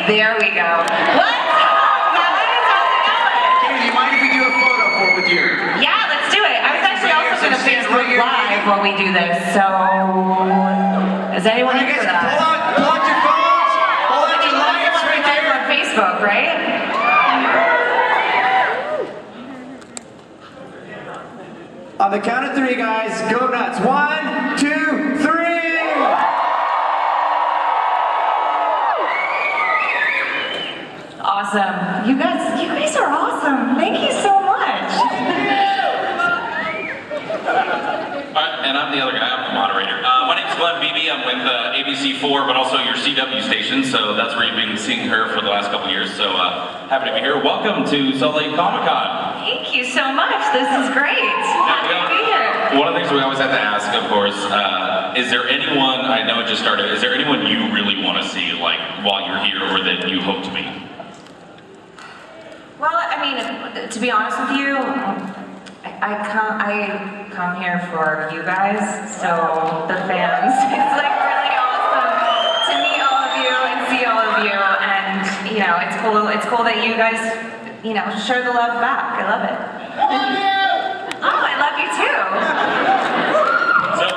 There we go. What's up, guys? How's it going? Katie, do you mind if we do a photo with you? Yeah, let's do it. I was actually also going to Facebook Live while we do this, so is anyone in for that? Pull out your phones. Pull out your lights right there. On Facebook, right? On the count of three, guys, go nuts. 1, 2, 3. Awesome. You guys are awesome. Thank you so much. And I'm the other guy, I'm the moderator. My name's Glenn Beebe, I'm with ABC4, but also your CW station, so that's where you've been seeing her for the last couple of years, so happy to be here. Welcome to Salt Lake Comic-Con. Thank you so much. This is great. Happy to be here. One of the things we always have to ask, of course, is there anyone, I know it just started, is there anyone you really want to see, like, while you're here, or that you hope to meet? Well, I mean, to be honest with you, I come here for you guys, so the fans. It's like really awesome to meet all of you and see all of you, and you know, it's cool. It's cool that you guys, you know, share the love back. I love it. Love you! Oh, I love you too. So,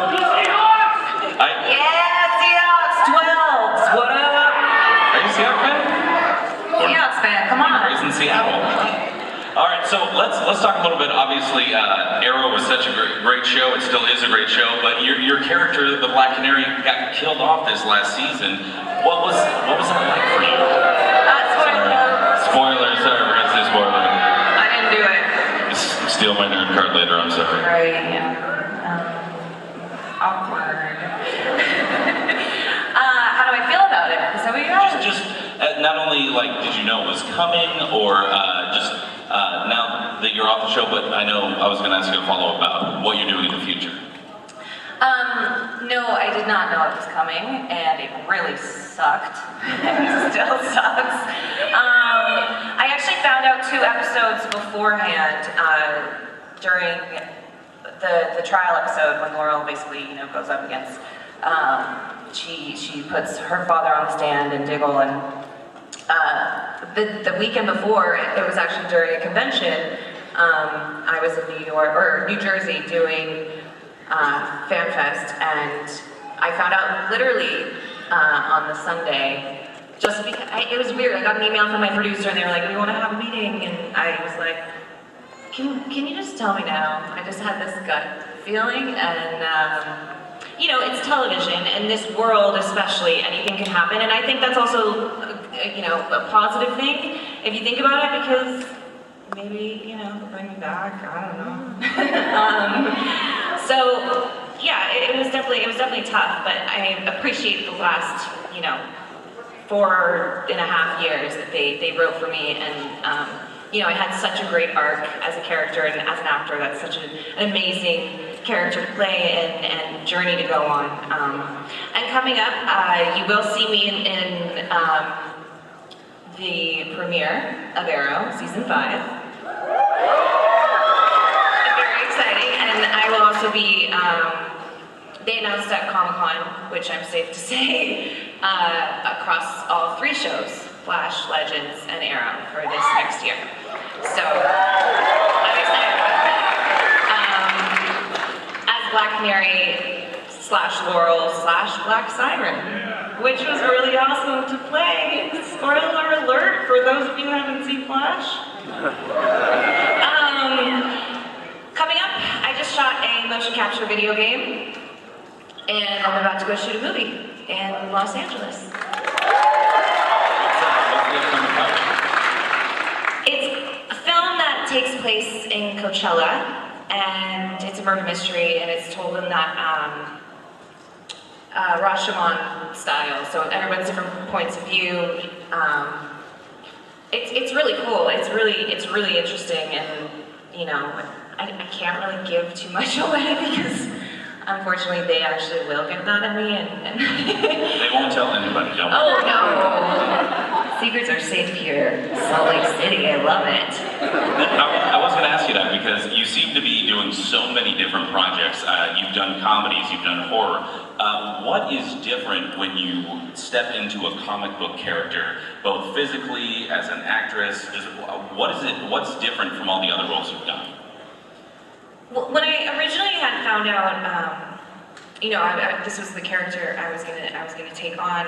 Yeah, Seahawks 12s. What up? Are you Seahawks fan? Seahawks fan, come on. Raised in Seattle. All right, so let's talk a little bit. Obviously, Arrow was such a great show. It still is a great show. But your character, the Black Canary, got killed off this last season. What was that like for you? Spoilers. Sorry, we're gonna say spoiler. I didn't do it. Steal my nerd card later. I'm sorry. Right. Yeah. Awkward. How do I feel about it? Is that what you asked? Just not only like did you know it was coming, or just now that you're off the show, but I know I was going to ask you a follow-up about what you're doing in the future. No, I did not know it was coming, and it really sucked. It still sucks. I actually found out 2 episodes beforehand during the trial episode when Laurel basically, you know, goes up against. She puts her father on the stand and Diggle, and the weekend before, it was actually during a convention. I was in New Jersey doing FanFest, and I found out literally on the Sunday, just because it was weird. I got an email from my producer, and they were like, "We want to have a meeting," and I was like, "Can you just tell me now?" I just had this gut feeling, and you know, it's television, and this world especially, anything can happen, and I think that's also, you know, a positive thing, if you think about it, because maybe, you know, bring me back, I don't know. So, yeah, it was definitely tough, but I appreciate the last, you know, 4.5 years that they wrote for me, and, you know, I had such a great arc as a character and as an actor. That's such an amazing character to play and journey to go on. And coming up, you will see me in the premiere of Arrow, season 5. Very exciting, and I will also be, they announced at Comic-Con, which I'm safe to say, across all 3 shows, Flash, Legends, and Arrow, for this next year. So, I'm excited about that. As Black Canary / Laurel / Black Siren, which was really awesome to play. Spoiler alert for those of you who haven't seen Flash. Coming up, I just shot a motion capture video game, and I'm about to go shoot a movie in Los Angeles. It's a film that takes place in Coachella, and it's a murder mystery, and it's told in that Rashomon style, so everyone's different points of view. It's really cool. It's really interesting, and you know, I can't really give too much away because unfortunately they actually will get that at me, and They won't tell anybody, don't oh no, secrets are safe here, Salt Lake City. I love it. I was going to ask you that because you seem to be doing so many different projects. You've done comedies, you've done horror. What is different when you step into a comic book character, both physically as an actress? What's different from all the other roles you've done? Well, when I originally had found out, this was the character I was gonna take on,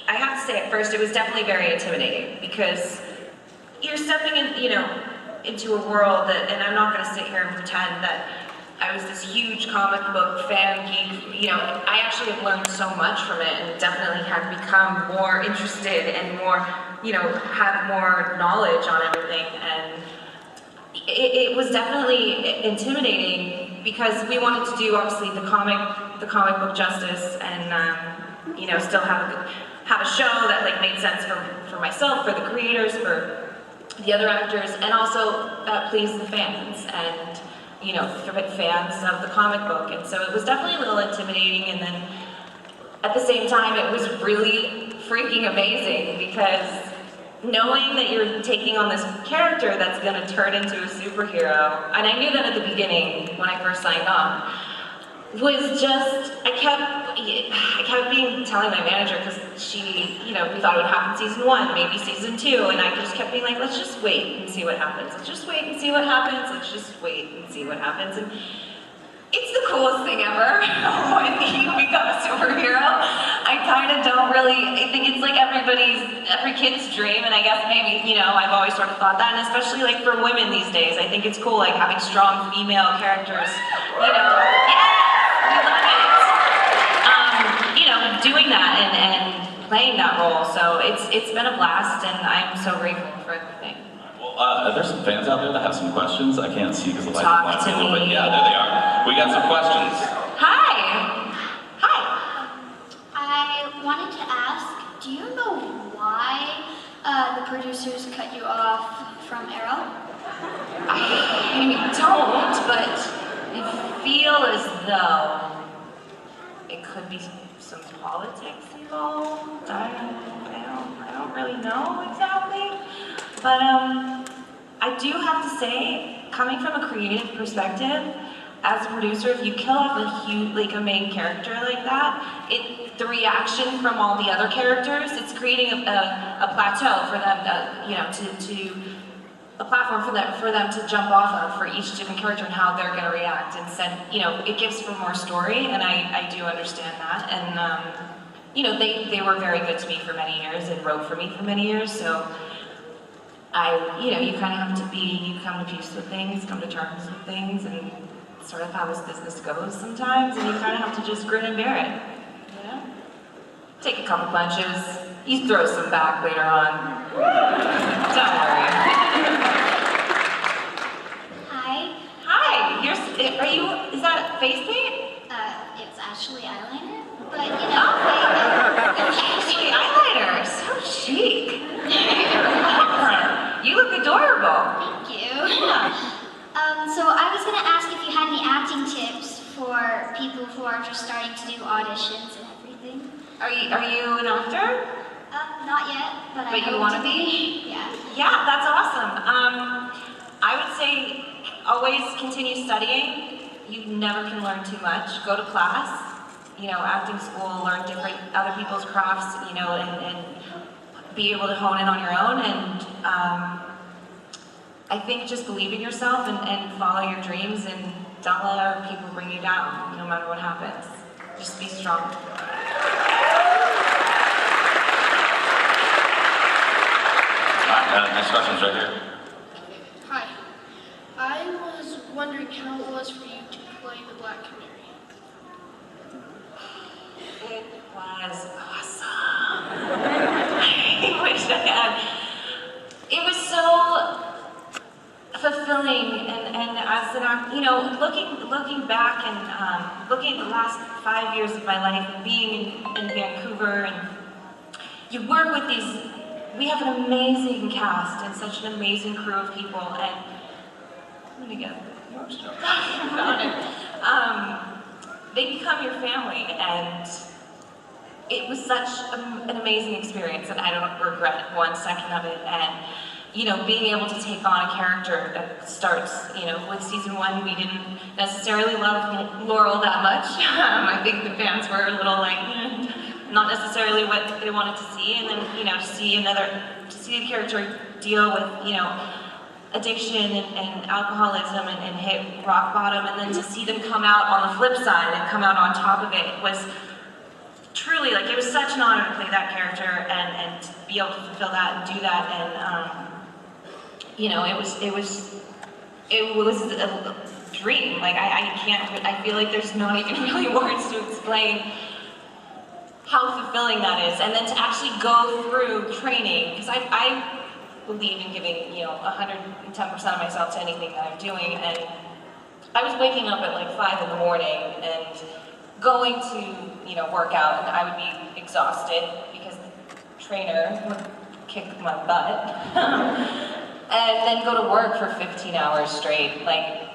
I have to say at first it was definitely very intimidating because you're stepping in, into a world that, and I'm not gonna sit here and pretend that I was this huge comic book fan geek. I actually have learned so much from it and definitely have become more interested and more, have more knowledge on everything. And it was definitely intimidating because we wanted to do obviously the comic book justice and still have a show that like made sense for myself, for the creators, for the other actors, and also please the fans and fans of the comic book. And so it was definitely a little intimidating, and then at the same time it was really freaking amazing because knowing that you're taking on this character that's going to turn into a superhero, and I knew that at the beginning when I first signed on, was just, I kept telling my manager, because she, we thought it would happen season 1, maybe season 2, and I just kept being like, let's just wait and see what happens. Let's just wait and see what happens. Let's just wait and see what happens. And it's the coolest thing ever when you become a superhero. I kind of don't really, I think it's like every kid's dream, and I guess maybe, I've always sort of thought that, and especially like for women these days, I think it's cool, like having strong female characters, yeah! I love it. Doing that and playing that role. So it's been a blast, and I'm so grateful for everything. Well, there's some fans out there that have some questions. I can't see because the lights Talk are to a little bit. me. Yeah, there they are. We got some questions. Hi. Hi. I wanted to ask, do you know why the producers cut you off from Arrow? I don't, but I feel as though it could be some politics involved. I don't really know exactly, but I do have to say, coming from a creative perspective, as a producer, if you kill off a main character like that, the reaction from all the other characters, it's creating a plateau for them a platform for them to jump off of for each different character and how they're going to react. And send, it gives for more story, and I do understand that. And they were very good to me for many years and wrote for me for many years. So you kind of have to you come to peace with things, come to terms with things, and sort of how this business goes sometimes. And you kind of have to just grin and bear it. Take a couple punches. You throw some back later on. Don't worry. Hi. Hi. Is that face paint? It's actually eyeliner, but Actually, eyeliner. So chic. You look adorable. Thank you. Yeah. So I was going to ask if you had any acting tips for people who are just starting to do auditions and everything. Are you an actor? Not yet, but I But you hope want to to be? Yeah. Yeah, that's awesome. I would say always continue studying. You never can learn too much. Go to class, acting school, learn different other people's crafts, and be able to hone in on your own. And I think just believe in yourself and follow your dreams, and don't let other people bring you down, no matter what happens. Just be strong. Next question's right here. Hi. I was wondering how it was for you to play the Black Canary. It was awesome. I wish I had. It was so fulfilling, and as an actor, looking back and looking at the last 5 years of my life and being in Vancouver, and you work with these. We have an amazing cast and such an amazing crew of people, and I'm gonna get emotional talking about it. They become your family, and it was such an amazing experience, and I don't regret one second of it. And being able to take on a character that starts, with season 1, we didn't necessarily love Laurel that much. I think the fans were a little like, not necessarily what they wanted to see, and then, to see the character deal with, addiction and alcoholism and hit rock bottom, and then to see them come out on the flip side and come out on top of it was truly, like, it was such an honor to play that character and to be able to fulfill that and do that, and it was a dream. Like, I feel like there's not even really words to explain how fulfilling that is. And then to actually go through training, because I believe in giving, 110% of myself to anything that I'm doing, and I was waking up at like 5 in the morning and going to, work out, and I would be exhausted because the trainer would kick my butt. And then go to work for 15 hours straight. Like,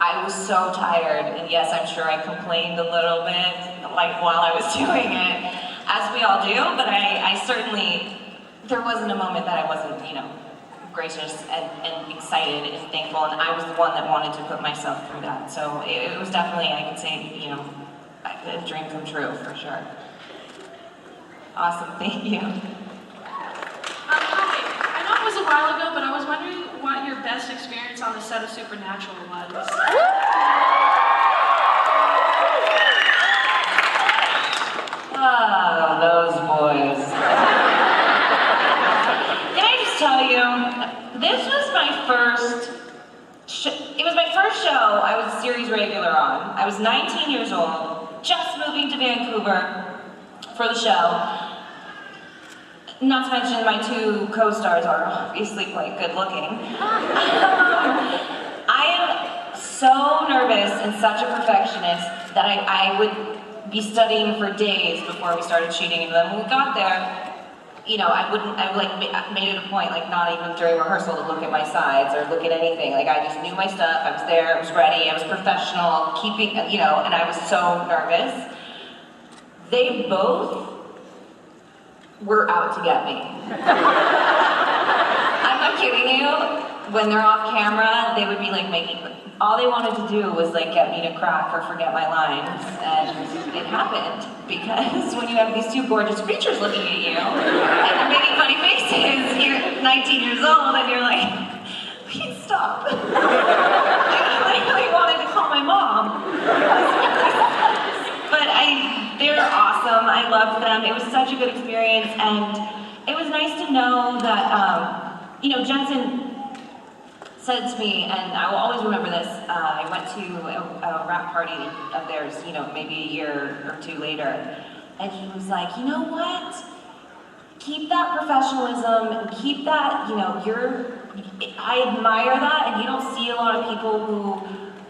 I was so tired, and yes, I'm sure I complained a little bit, like, while I was doing it, as we all do, but I certainly, there wasn't a moment that I wasn't, gracious and excited and thankful, and I was the one that wanted to put myself through that. So it was definitely, I could say, a dream come true, for sure. Awesome, thank you. Hi, I know it was a while ago, but I was wondering what your best experience on the set of Supernatural was. Ah, those boys. Can I just tell you, this was my first, it was my first show I was a series regular on. I was 19 years old, just moving to Vancouver for the show. Not to mention my 2 co-stars are obviously quite good looking. I am so nervous and such a perfectionist that I would be studying for days before we started shooting, and then when we got there, I made it a point, like, not even during rehearsal, to look at my sides or look at anything. Like, I just knew my stuff, I was there, I was ready, I was professional, keeping, and I was so nervous. They both were out to get me. I'm not kidding you. When they're off camera, they would be like all they wanted to do was like get me to crack or forget my lines, and it happened because when you have these 2 gorgeous creatures looking at you and they're making funny faces, you're 19 years old and you're like, please stop. I really wanted to call my mom. But they're awesome. I loved them. It was such a good experience, and it was nice to know that, Jensen said to me, and I will always remember this, I went to a rap party of theirs, maybe a year or 2 later, and he was like, you know what? Keep that professionalism, and keep that, I admire that, and you don't see a lot of people who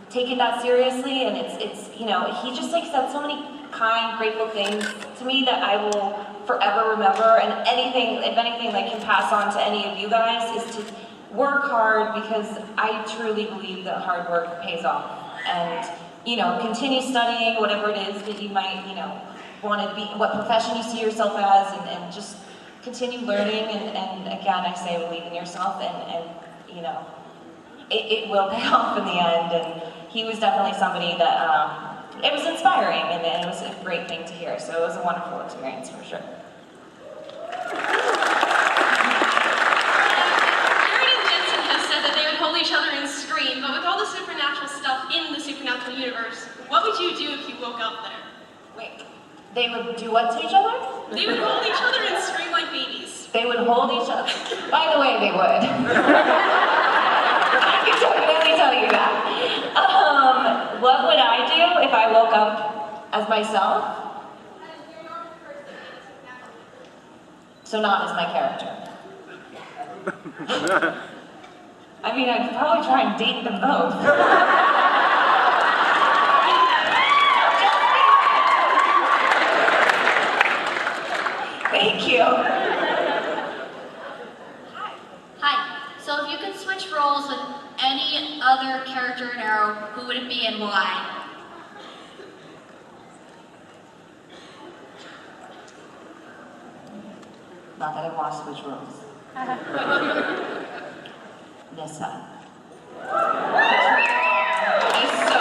take it that seriously, and it's he just like said so many kind, grateful things to me that I will forever remember, and if anything that can pass on to any of you guys is to work hard, because I truly believe that hard work pays off, and continue studying whatever it is that you might want to be, what profession you see yourself as, and just continue learning, and again, I say believe in yourself, and it will pay off in the end. And he was definitely somebody that it was inspiring, and it was a great thing to hear, so it was a wonderful experience for sure. Each other and scream, but with all the supernatural stuff in the supernatural universe, what would you do if you woke up there? Wait, they would do what to each other? They would hold each other and scream like babies. They would hold each other. By the way, they would. I can definitely tell you that. What would I do if I woke up as myself? So not as my character. I mean, I'd probably try and date them both. Thank you. Hi. So if you could switch roles with any other character in Arrow, who would it be and why? Not that I want to switch roles. Nissa. Is so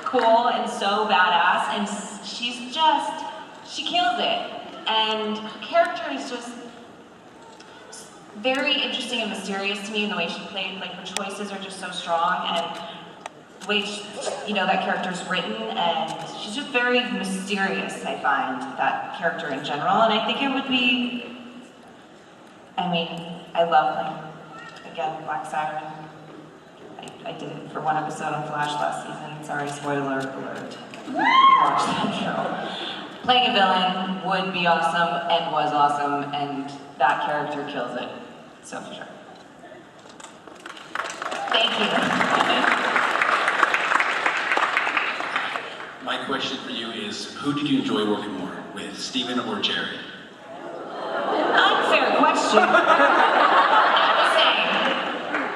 cool and so badass, and she kills it. And her character is just very interesting and mysterious to me in the way she played. Like, her choices are just so strong, and the way that character's written, and she's just very mysterious, I find, that character in general. And I think it would be, I love playing, again, Black Siren. I did it for one episode on Flash last season. Sorry, spoiler alert. You watched that show. Playing a villain would be awesome, and was awesome, and that character kills it. So for sure. Thank you. My question for you is, who did you enjoy working more with, Steven or Jerry? Unfair question.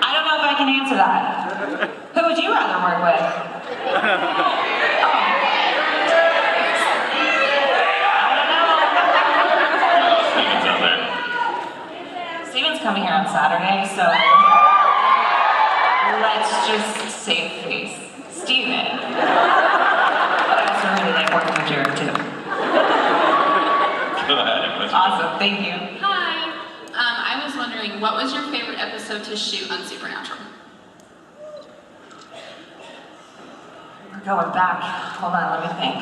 I don't know if I can answer that. Who would you rather work with? Steven's out there. Steven's coming here on Saturday, so let's just save face. Steven. But I also really like working with Jared too. Go ahead. Awesome, thank you. Hi. I was wondering, what was your favorite episode to shoot on Supernatural? We're going back. Hold on, let me think.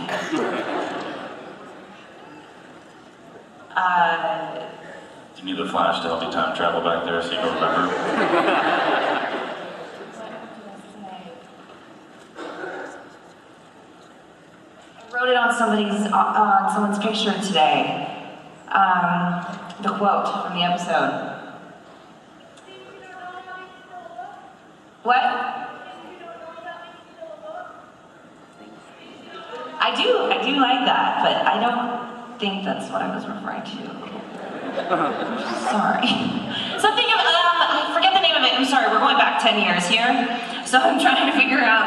You need the Flash to help you time travel back there so you can remember. I wrote it on someone's picture today. The quote from the episode. What? I do like that, but I don't think that's what I was referring to. Sorry. Something of, I forget the name of it. I'm sorry, we're going back 10 years here. So I'm trying to figure out.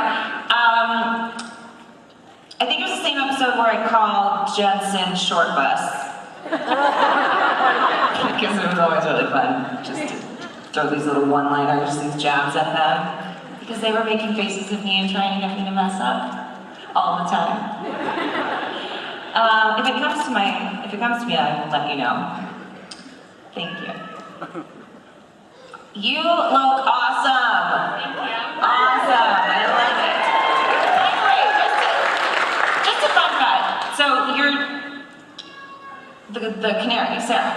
I think it was the same episode where I called Jensen Short Bus. Because it was always really fun just to throw these little one-liners, these jabs at them. Because they were making faces at me and trying to get me to mess up all the time. If it comes to me, I will let you know. Thank you. You look awesome. Thank you. Awesome. I love it. By the way, just a fun fact. So you're the canary, Sarah,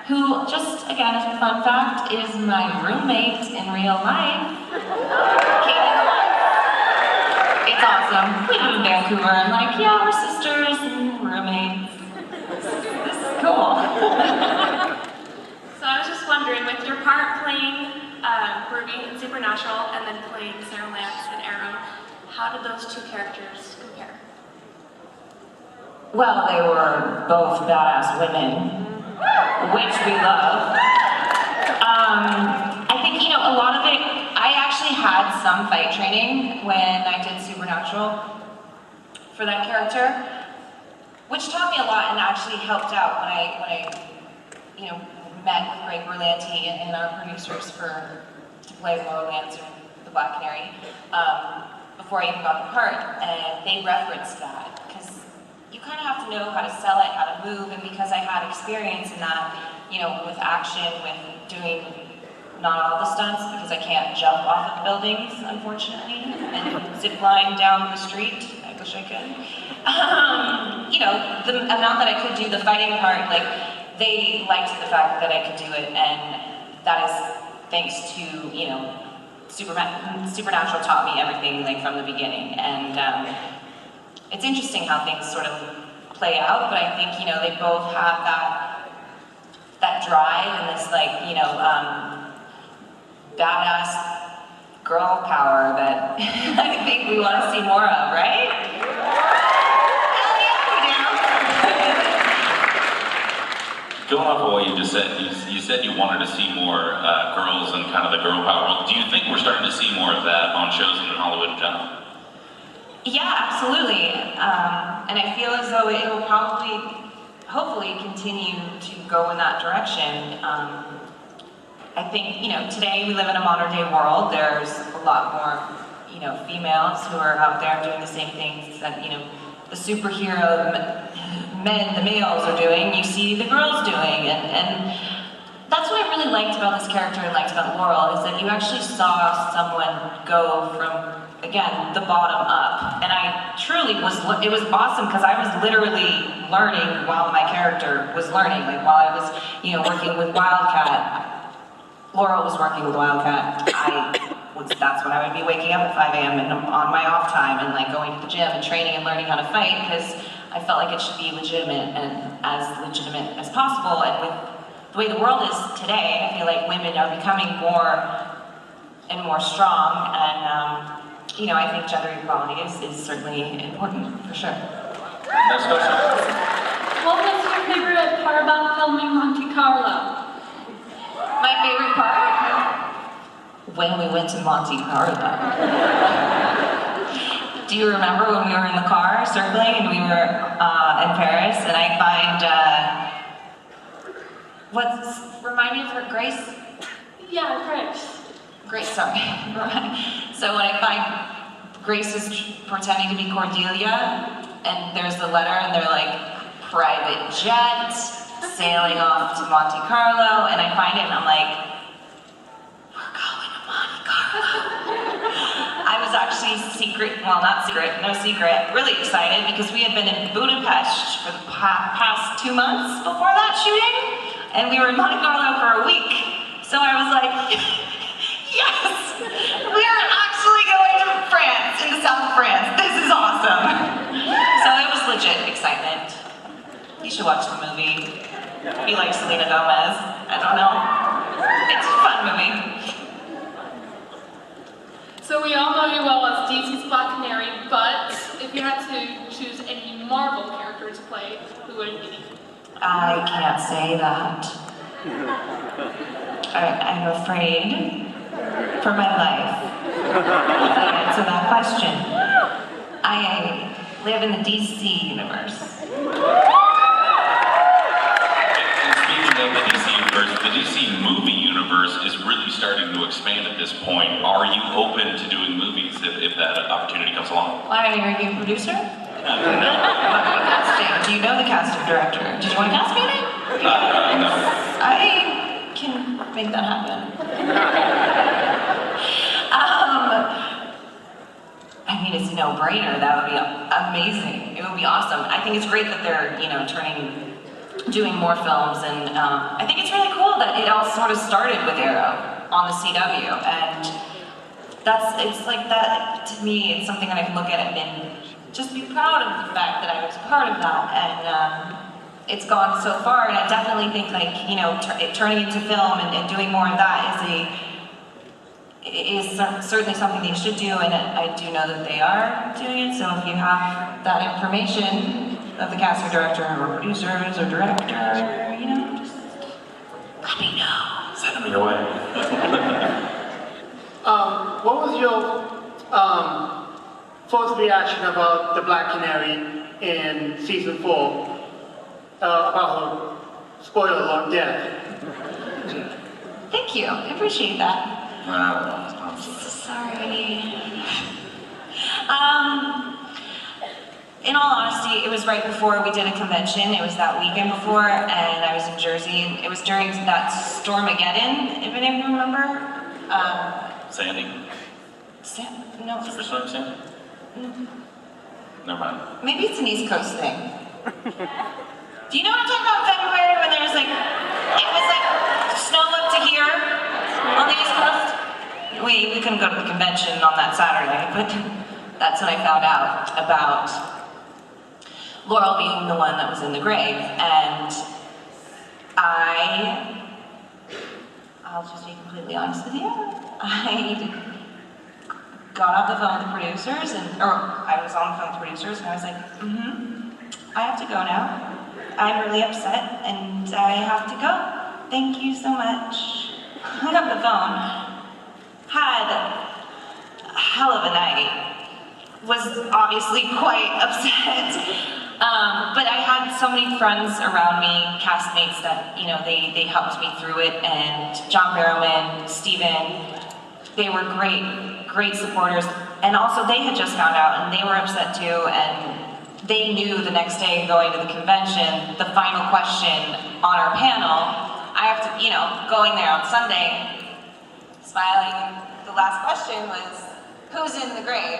who, just again as a fun fact, is my roommate in real life. It's awesome. We live in Vancouver. I'm like, yeah, we're sisters and roommates. This is cool. So I was just wondering, with your part playing Ruby in Supernatural and then playing Sarah Lance in Arrow, how did those two characters compare? Well, they were both badass women, which we love. I think, a lot of it, I actually had some fight training when I did Supernatural for that character, which taught me a lot and actually helped out when I met with Greg Berlanti and our producers to play Laurel Lance or the Black Canary before I even got the part, and they referenced that because you kind of have to know how to sell it, how to move, and because I had experience in that, with action, with doing not all the stunts, because I can't jump off of buildings, unfortunately, and zip line down the street. I wish I could. The amount that I could do the fighting part, they liked the fact that I could do it, and that is thanks to, Supernatural taught me everything, from the beginning, and it's interesting how things sort of play out, but I think, they both have that drive and this, badass girl power that I think we want to see more of, right? Hell yeah, we do. Going off of what you just said, you said you wanted to see more girls and kind of the girl power. Do you think we're starting to see more of that on shows in Hollywood in general? Yeah, absolutely. And I feel as though it will probably, hopefully, continue to go in that direction. I think, today we live in a modern day world. There's a lot more, females who are out there doing the same things that, the superhero men, the males are doing, you see the girls doing, and that's what I really liked about this character and liked about Laurel, is that you actually saw someone go from, again, the bottom up. And I truly it was awesome because I was literally learning while my character was learning. Like while I was, working with Wildcat, Laurel was working with Wildcat. That's when I would be waking up at 5 a.m. and on my off time and like going to the gym and training and learning how to fight because I felt like it should be legitimate and as legitimate as possible. And with the way the world is today, I feel like women are becoming more and more strong, and I think gender equality is certainly important for sure. Next question. What was your favorite part about filming Monte Carlo? My favorite part? When we went to Monte Carlo. Do you remember when we were in the car circling and we were in Paris and I find remind me of her, Grace? Yeah, Grace. Grace, sorry. So when I find Grace is pretending to be Cordelia, and there's the letter, and they're like, private jet, sailing off to Monte Carlo, and I find it, and I'm like, we're going to Monte Carlo. I was actually no secret, really excited, because we had been in Budapest for the past 2 months before that shooting, and we were in Monte Carlo for a week. So I was like, yes, we are actually going to France, in the south of France. This is awesome. So it was legit excitement. You should watch the movie. If you like Selena Gomez, I don't know. It's a fun movie. So we all know you well as DC's Black Canary, but if you had to choose any Marvel character to play, who would it be? I can't say that. I'm afraid for my life to answer that question. I live in the DC universe. And speaking of the DC universe, the DC movie universe is really starting to expand at this point. Are you open to doing movies if that opportunity comes along? Why, are you a producer? Casting. Do you know the casting director? Did you want to cast me in it? No. I can make that happen. I mean, it's a no-brainer. That would be amazing. It would be awesome. I think it's great that they're, doing more films, and I think it's really cool that it all sort of started with Arrow on the CW, and it's like that, to me, it's something that I can look at it and just be proud of the fact that I was part of that, and it's gone so far, and I definitely think turning into film and doing more of that is certainly something they should do, and I do know that they are doing it. So if you have that information of the casting director or producers or director, just let me know. Send them your way. What was your first reaction about the Black Canary in season 4? About her, spoiler alert, death. Thank you. I appreciate that. I'm Sorry. In all honesty, it was right before we did a convention. It was that weekend before, and I was in Jersey, and it was during that Stormageddon, if any of you remember. Sandy. No. Superstorm Sandy? Never mind. Maybe it's an East Coast thing. Do you know what I'm talking about? February, when there was it was snow up to here on the East Coast? We couldn't go to the convention on that Saturday, but that's when I found out about Laurel being the one that was in the grave, and I'll just be completely honest with you, I got off the phone with the producers, I was on the phone with the producers, and I was like, I have to go now. I'm really upset, and I have to go. Thank you so much. Hung up the phone. Had a hell of a night. Was obviously quite upset. But I had so many friends around me, castmates that, you know, they helped me through it, and John Barrowman, Steven, they were great supporters. And also they had just found out and they were upset too, and they knew the next day going to the convention, the final question on our panel, I have to, you know, going there on Sunday, smiling, the last question was, who's in the grave?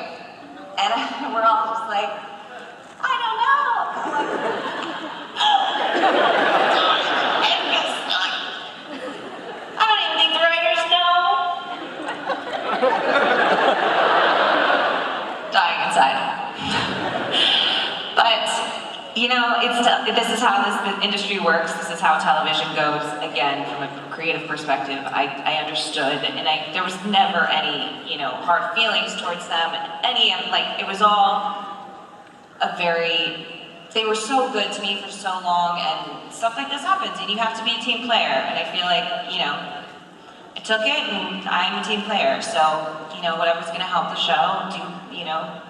And we're all just like, I don't know. And I don't even think the writers know. Dying inside. But, you know, this is how the industry works. This is how television goes. Again, from a creative perspective, I understood, and there was never any, you know, hard feelings towards them. It was all they were so good to me for so long, and stuff like this happens, and you have to be a team player. And I feel like, you know, I took it, and I'm a team player. So, you know, whatever's going to help the show, you know,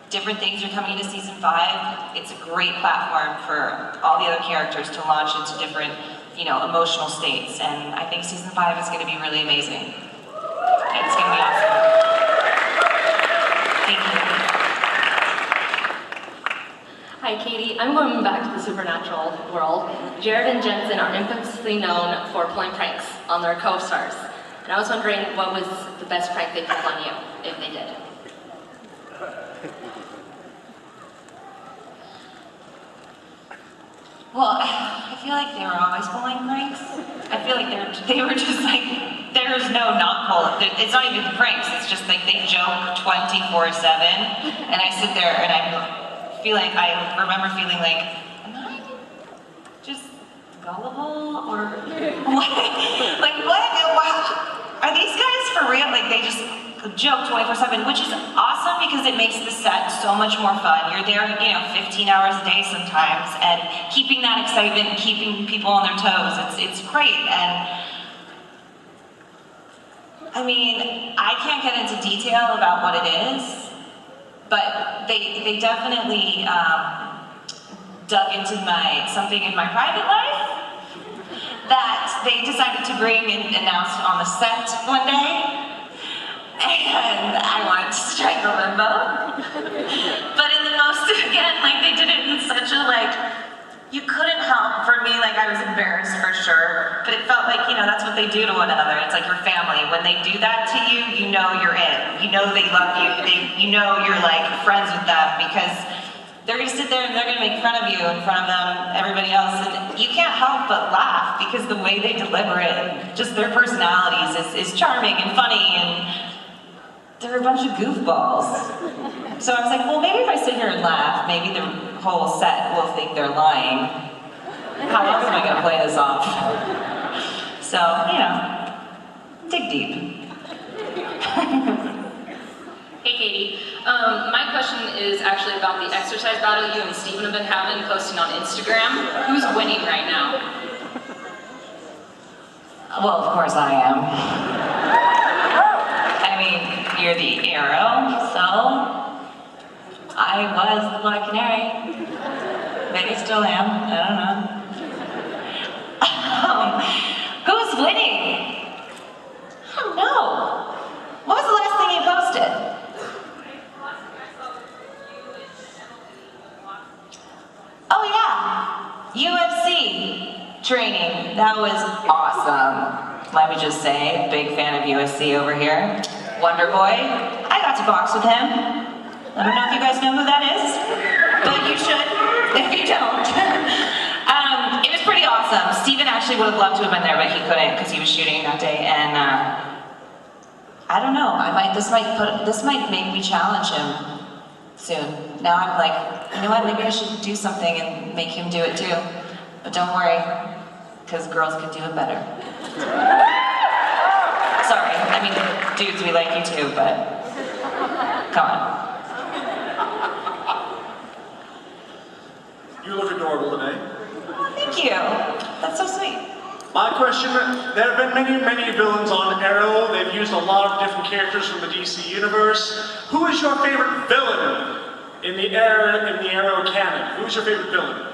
different things are coming into season 5. It's a great platform for all the other characters to launch into different, you know, emotional states. And I think season 5 is going to be really amazing. It's going to be awesome. Thank you. Hi, Katie. I'm going back to the supernatural world. Jared and Jensen are infamously known for pulling pranks on their co-stars. And I was wondering what was the best prank they pulled on you, if they did. Well, I feel like they were always pulling pranks. I feel like they were just like, there's no not pull. It's not even pranks. It's just like they joke 24/7, and I sit there and I remember feeling like, am I just gullible or what? Like what? Are these guys for real? Like they just joke 24/7, which is awesome because it makes the set so much more fun. You're there, you know, 15 hours a day sometimes, and keeping that excitement and keeping people on their toes, it's great. And I mean, I can't get into detail about what it is, but they definitely dug into something in my private life that they decided to bring and announce on the set one day. And I wanted to strangle them both. But in the most, again, like they did it in such a you couldn't help, for me, I was embarrassed for sure, but it felt like, you know, that's what they do to one another. It's like your family. When they do that to you, you know you're in. You know they love you. You know you're friends with them, because they're gonna sit there and they're gonna make fun of you in front of them, everybody else, and you can't help but laugh because the way they deliver it, just their personalities is charming and funny, and they're a bunch of goofballs. So I was like, well, maybe if I sit here and laugh, maybe the whole set will think they're lying. How else am I going to play this off? So, you know, dig deep. Hey, Katie. My question is actually about the exercise battle you and Steven have been having, posting on Instagram. Who's winning right now? Well, of course I am. I mean, you're the Arrow, so I was the Black Canary. Maybe still am, I don't know. Who's winning? I don't know. What was the last thing you posted? Oh yeah, UFC training. That was awesome. Let me just say, big fan of UFC over here. Wonder Boy, I got to box with him. I don't know if you guys know who that is, but you should if you don't. It was pretty awesome. Steven actually would have loved to have been there, but he couldn't because he was shooting that day. And I don't know. This might make me challenge him soon. Now I'm like, you know what? Maybe I should do something and make him do it too. But don't worry, because girls can do it better. Sorry, I mean, dudes, we like you too, but come on. You look adorable today. Oh, thank you. That's so sweet. My question, there have been many villains on Arrow. They've used a lot of different characters from the DC universe. Who is your favorite villain in the Arrow canon, who's your favorite villain?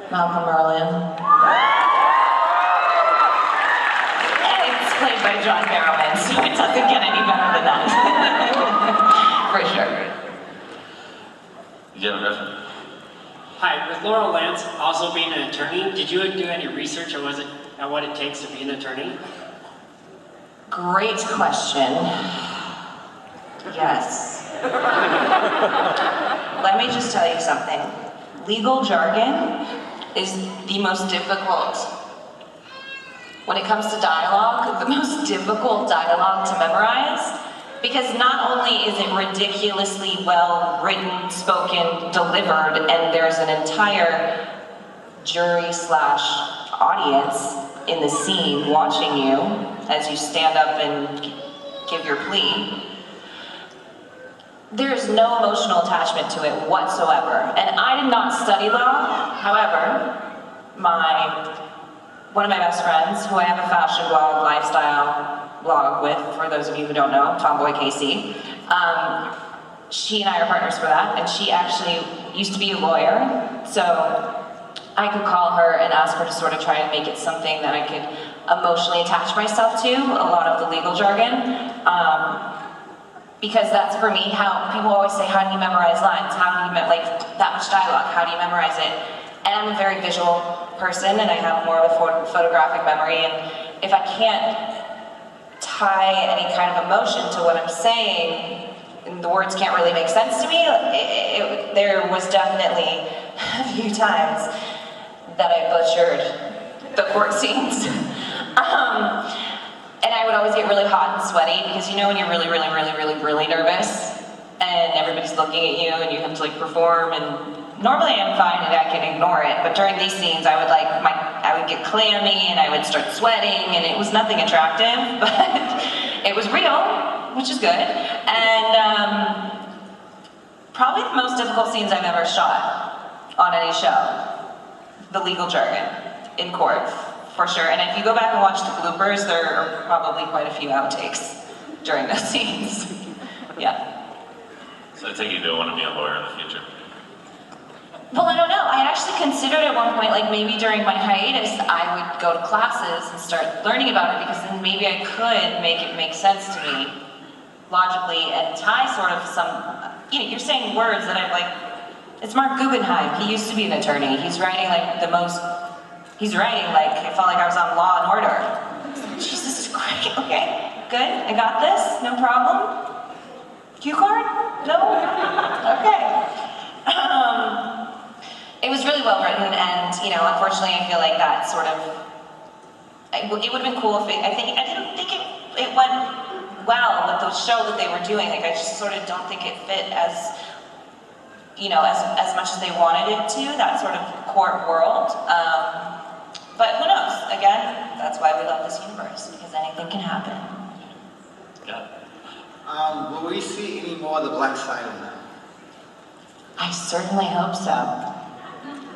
Malcolm Merlin. And it's played by John Barrowman, so it doesn't get any better than that. For sure. You have a question? Hi, with Laurel Lance also being an attorney, did you do any research on what it takes to be an attorney? Great question. Yes. Let me just tell you something. Legal jargon is the most difficult, when it comes to dialogue, the most difficult dialogue to memorize, because not only is it ridiculously well written, spoken, delivered, and there's an entire jury/audience in the scene watching you as you stand up and give your plea, there's no emotional attachment to it whatsoever. And I did not study law. However, one of my best friends, who I have a fashion blog, lifestyle blog with, for those of you who don't know, Tomboy Casey, she and I are partners for that, and she actually used to be a lawyer, so I could call her and ask her to sort of try and make it something that I could emotionally attach myself to, a lot of the legal jargon. Because that's, for me, how people always say, how do you memorize lines? How do you, like, that much dialogue, how do you memorize it? And I'm a very visual person, and I have more of a photographic memory, and if I can't tie any kind of emotion to what I'm saying, and the words can't really make sense to me, there was definitely a few times that I butchered the court scenes. And I would always get really hot and sweaty, because you know when you're really, really, really, really, really nervous and everybody's looking at you and you have to like perform, and normally I'm fine and I can ignore it, but during these scenes I would get clammy and I would start sweating, and it was nothing attractive, but it was real, which is good. And probably the most difficult scenes I've ever shot on any show, the legal jargon in court. For sure, and if you go back and watch the bloopers, there are probably quite a few outtakes during those scenes. Yeah. So I take it you don't want to be a lawyer in the future? Well, I don't know. I actually considered at one point, like maybe during my hiatus, I would go to classes and start learning about it, because then maybe I could make it make sense to me logically and tie sort of some, you know, you're saying words that I'm like, it's Mark Guggenheim. He used to be an attorney. He's writing like He's writing like, I felt like I was on Law and Order. Jesus is great. Okay, good. I got this. No problem. Cue card? No? Okay. It was really well written, and you know, unfortunately, I feel like that sort of. It would have been cool if I didn't think it went well with the show that they were doing. Like, I just sort of don't think it fit as, you know, as much as they wanted it to. That sort of court world. But who knows? Again, that's why we love this universe, because anything can happen. Yeah. Will we see any more of the Black Siren now? I certainly hope so.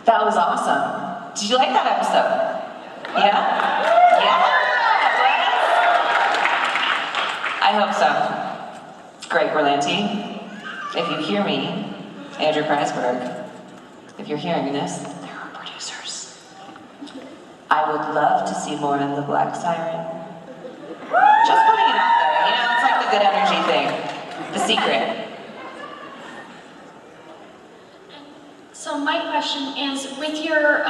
That was awesome. Did you like that episode? Yeah? Yeah? I hope so. Greg Berlanti, if you hear me, Andrew Kreisberg, if you're hearing this, there are producers. I would love to see more of the Black Siren. Just putting it out there, you know, it's like the good energy thing. The secret. So my question is, with your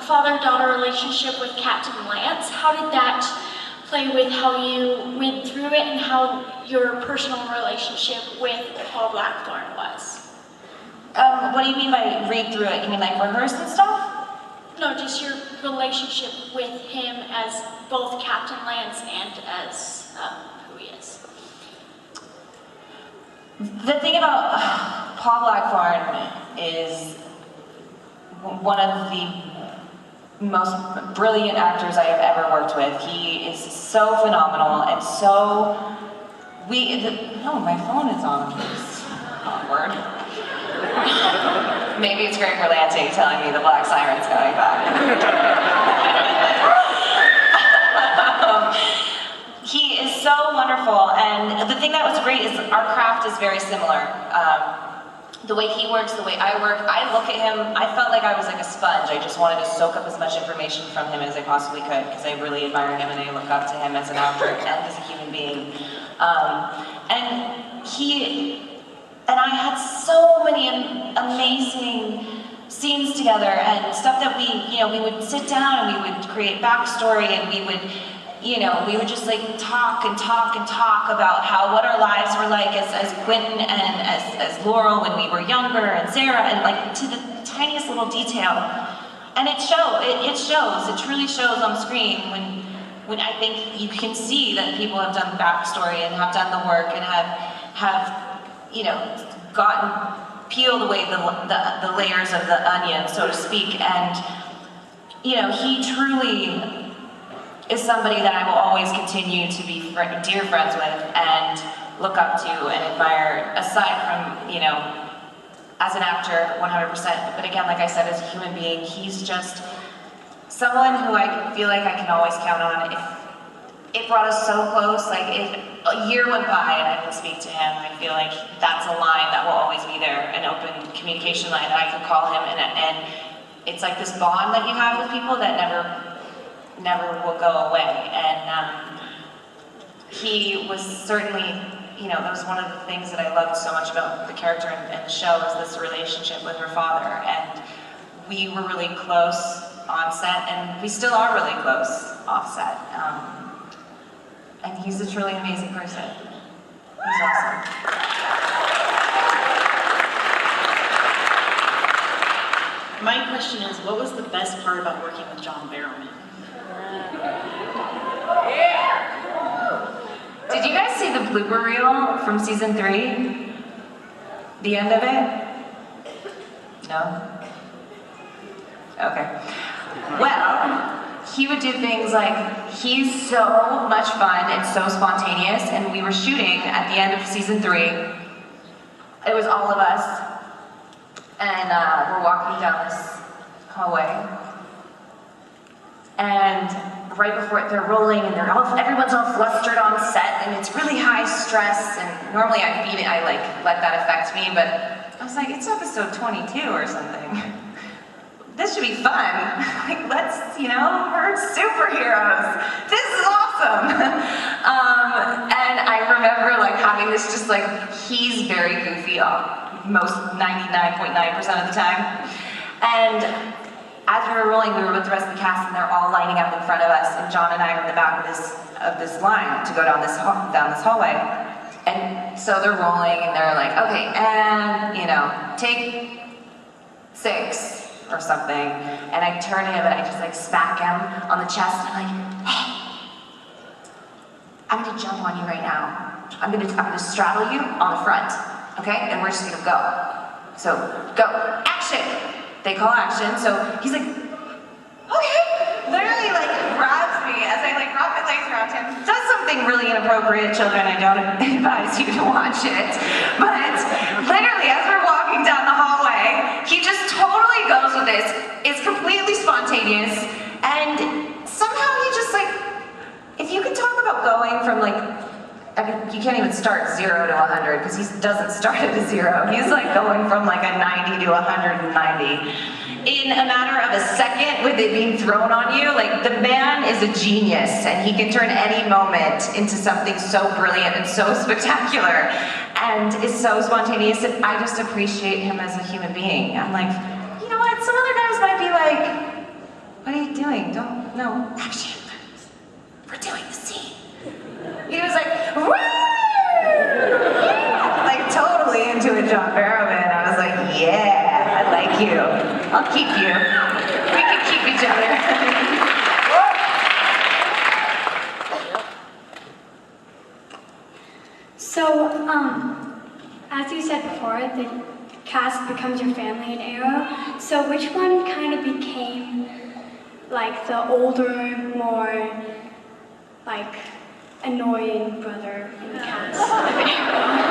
father-daughter relationship with Captain Lance, how did that play with how you went through it and how your personal relationship with Paul Blackthorne was? What do you mean by read through it? You mean like rehearse and stuff? No, just your relationship with him as both Captain Lance and as who he is. The thing about Paul Blackthorne is one of the most brilliant actors I have ever worked with. He is so phenomenal and so... No, my phone is on. It's awkward. Maybe it's Greg Berlanti telling me the Black Siren's coming back. wonderful, and the thing that was great is our craft is very similar. The way he works, the way I work, I look at him, I felt like I was like a sponge. I just wanted to soak up as much information from him as I possibly could, because I really admire him and I look up to him as an actor and as a human being. And I had so many amazing scenes together and stuff that we would sit down and we would create backstory and we would just like talk about what our lives were like as Quentin and as Laurel when we were younger, and Sarah, and like to the tiniest little detail. And it shows, it truly shows on screen when I think you can see that people have done backstory and have done the work and have peeled away the layers of the onion, so to speak. And he truly is somebody that I will always continue to be dear friends with and look up to and admire, aside from, as an actor, 100%. But again, like I said, as a human being, he's just someone who I feel like I can always count on. It brought us so close, like if a year went by and I didn't speak to him, I feel like that's a line that will always be there, an open communication line that I could call him, and it's like this bond that you have with people that never will go away. And he was certainly, that was one of the things that I loved so much about the character and the show, is this relationship with her father. And we were really close on set, and we still are really close off set. And he's a truly amazing person. He's awesome. My question is, what was the best part about working with John Barrowman? Did you guys see the blooper reel from season 3? The end of it? No? Okay. Well, he would do things like, he's so much fun and so spontaneous, and we were shooting at the end of season 3. It was all of us, and we're walking down this hallway, and right before it, they're rolling, and everyone's all flustered on set, and it's really high stress, and normally I let that affect me, but I was like, it's episode 22 or something. This should be fun. Like, let's, we're superheroes. This is awesome. And I remember having this he's very goofy most 99.9% of the time. And as we were rolling, we were with the rest of the cast, and they're all lining up in front of us, and John and I are in the back of this line to go down this hallway. And so they're rolling, and they're like, okay, and take 6. Or something, and I turn to him and I just smack him on the chest, and I'm like, hey, I'm gonna jump on you right now. I'm gonna straddle you on the front, okay? And we're just gonna go. So, go, action! They call action, so he's like, okay. Literally grabs me as I wrap my legs around him. Does something really inappropriate, children, I don't advise you to watch it. But literally, as we're walking down the hallway, he just totally goes with this. It's completely spontaneous, and somehow he just if you could talk about going from you can't even start 0 to 100, because he doesn't start at a 0. He's going from a 90 to 190 in a matter of a second, with it being thrown on you. The man is a genius, and he can turn any moment into something so brilliant and so spectacular, and is so spontaneous, and I just appreciate him as a human being. I'm like, you know what, some other guys might be like, what are you doing? No, action. We're doing the scene. He was like, woo! Yeah! Totally into it, John Barrowman. I was like, yeah, I like you. I'll keep you. We can keep each other. So, as you said before, the cast becomes your family in Arrow. So which one kind of became the older, more annoying brother in the cast of Arrow?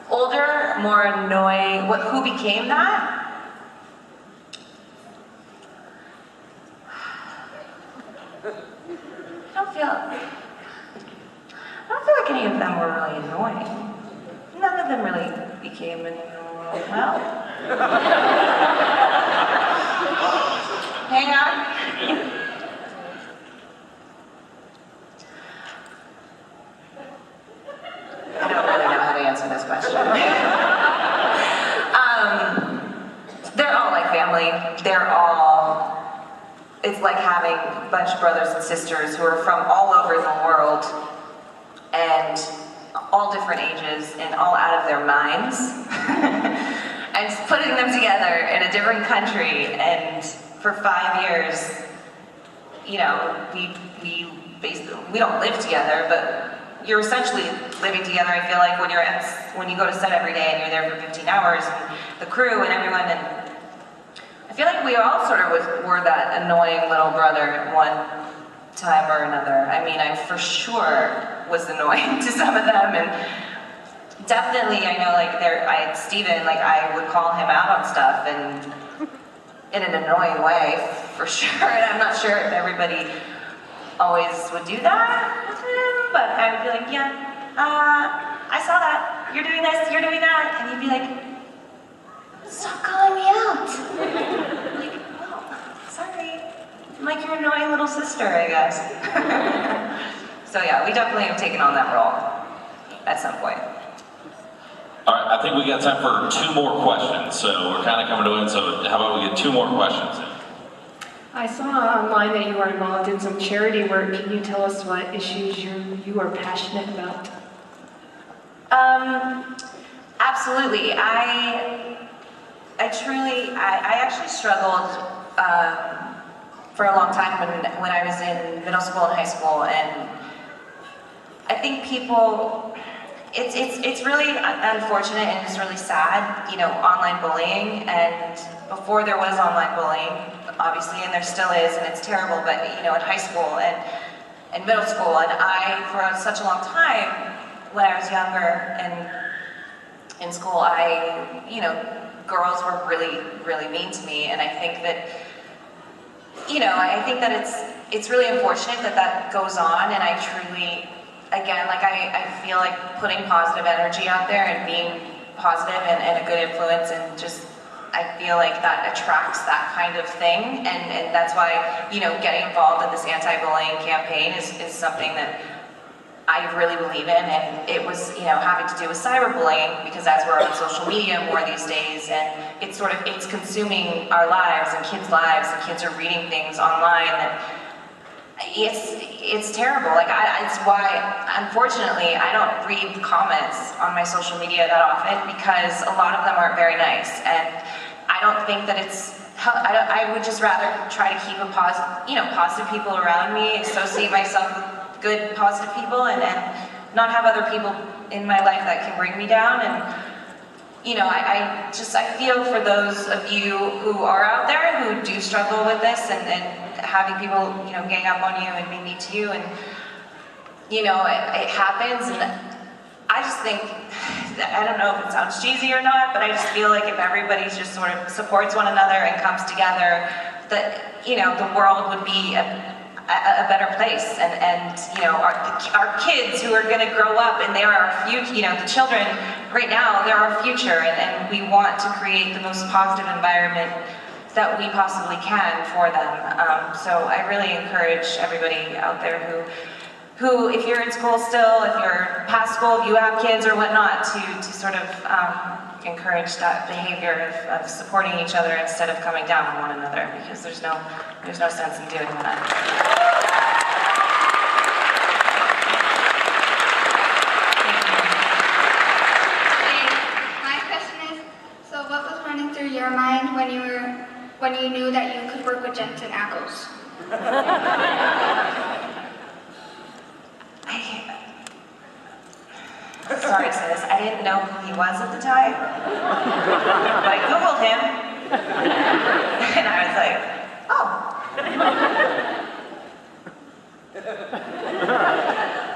Older, more annoying. Who became that? I don't feel like any of them were really annoying. None of them really became annoying. Well, hang on. I don't really know how to answer this question. They're all like family. It's like having a bunch of brothers and sisters who are from all over the world and all different ages and all out of their minds. And putting them together in a different country, and for 5 years, you know, we don't live together, but you're essentially living together. I feel like when you go to set every day and you're there for 15 hours, and the crew and everyone, and I feel like we all sort of were that annoying little brother at one time or another. I mean, I for sure was annoying to some of them, and definitely I know like Steven, like I would call him out on stuff and in an annoying way for sure, and I'm not sure if everybody always would do that with him, but I would be like, yeah, I saw that, you're doing this, you're doing that, and he'd be like, stop calling me out. I'm like, oh, sorry. I'm like your annoying little sister, I guess. So yeah, we definitely have taken on that role at some point. All right, I think we got time for 2 more questions, so we're kind of coming to an end, so how about we get 2 more questions in? I saw online that you are involved in some charity work. Can you tell us what issues you are passionate about? Absolutely. I actually struggled for a long time when I was in middle school and high school, and I think people, it's really unfortunate and it's really sad, you know, online bullying, and before there was online bullying, obviously, and there still is, and it's terrible, but you know, in high school and middle school, and for such a long time, when I was younger and in school, you know, girls were really, really mean to me, and I think that, you know, I think that it's really unfortunate that goes on, and I truly, again, like I feel like putting positive energy out there and being positive and a good influence, and just, I feel like that attracts that kind of thing, and that's why, you know, getting involved in this anti-bullying campaign is something that I really believe in, and it was, you know, having to do with cyberbullying, because as we're on social media more these days, and it's consuming our lives and kids' lives, and kids are reading things online that it's terrible. Like it's why, unfortunately, I don't read comments on my social media that often, because a lot of them aren't very nice, and I don't think that I would just rather try to keep positive people around me, associate myself with good, positive people, and not have other people in my life that can bring me down. And you know, I feel for those of you who are out there who do struggle with this, and having people, you know, gang up on you and be mean to you, and you know, it happens, and I just think, I don't know if it sounds cheesy or not, but I just feel like if everybody just sort of supports one another and comes together, that, you know, the world would be a better place, and you know, our kids who are going to grow up, and they are our future, you know, the children right now, they're our future, and we want to create the most positive environment that we possibly can for them. So I really encourage everybody out there who, if you're in school still, if you're past school, if you have kids or whatnot, to sort of encourage that behavior of supporting each other instead of coming down on one another, because there's no sense in doing that. My question is, so what was running through your mind when you knew that you could work with Jensen Ackles? Sorry, sis, I didn't know who he was at the time. But I Googled him, and I was like, oh.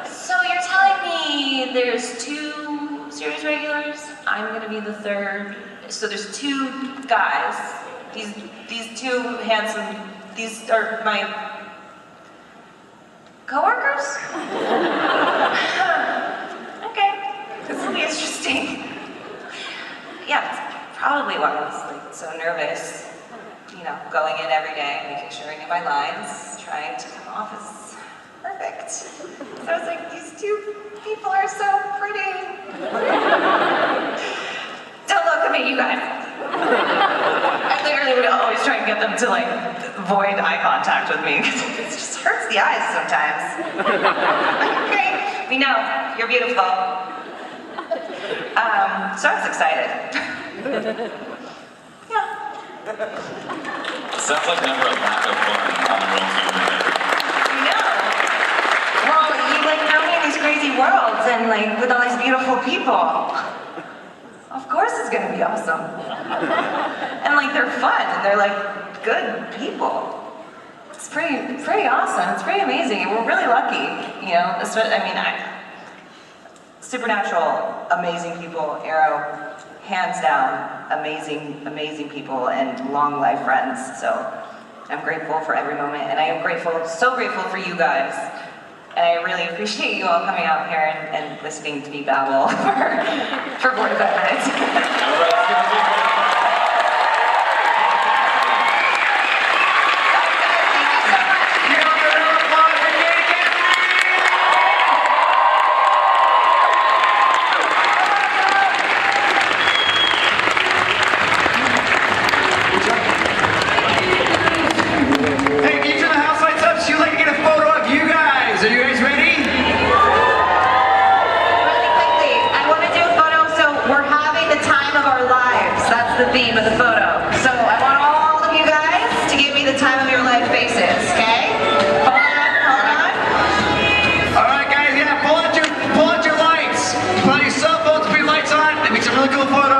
So you're telling me there's 2 series regulars? I'm gonna be the 3rd. So there's 2 guys. These 2 handsome, these are my Coworkers? Okay, this will be interesting. Yeah, that's probably why I was like so nervous. You know, going in every day, making sure I knew my lines, trying to come off as perfect. So I was like, these two people are so pretty. Don't look at me, you guys. I literally would always try and get them to like avoid eye contact with me because it just hurts the eyes sometimes. Like, okay, we know, you're beautiful. So I was excited. Sounds like never a lack of fun on the road superhero. No. Well, you like know me in these crazy worlds and like with all these beautiful people. Of course it's gonna be awesome. And like they're fun and they're like good people. It's pretty awesome. It's pretty amazing. And we're really lucky, you know. Supernatural, amazing people. Arrow, hands down, amazing people and long life friends. So I'm grateful for every moment, and I am so grateful for you guys. And I really appreciate you all coming out here and listening to me babble for 45 minutes. Are you guys ready? Really quickly, I want to do a photo, so we're having the time of our lives. That's the theme of the photo. So I want all of you guys to give me the time of your life faces, okay? Hold on. All right, guys, yeah, pull out your lights. Pull out your cell phones, put your lights on. That makes a really cool photo.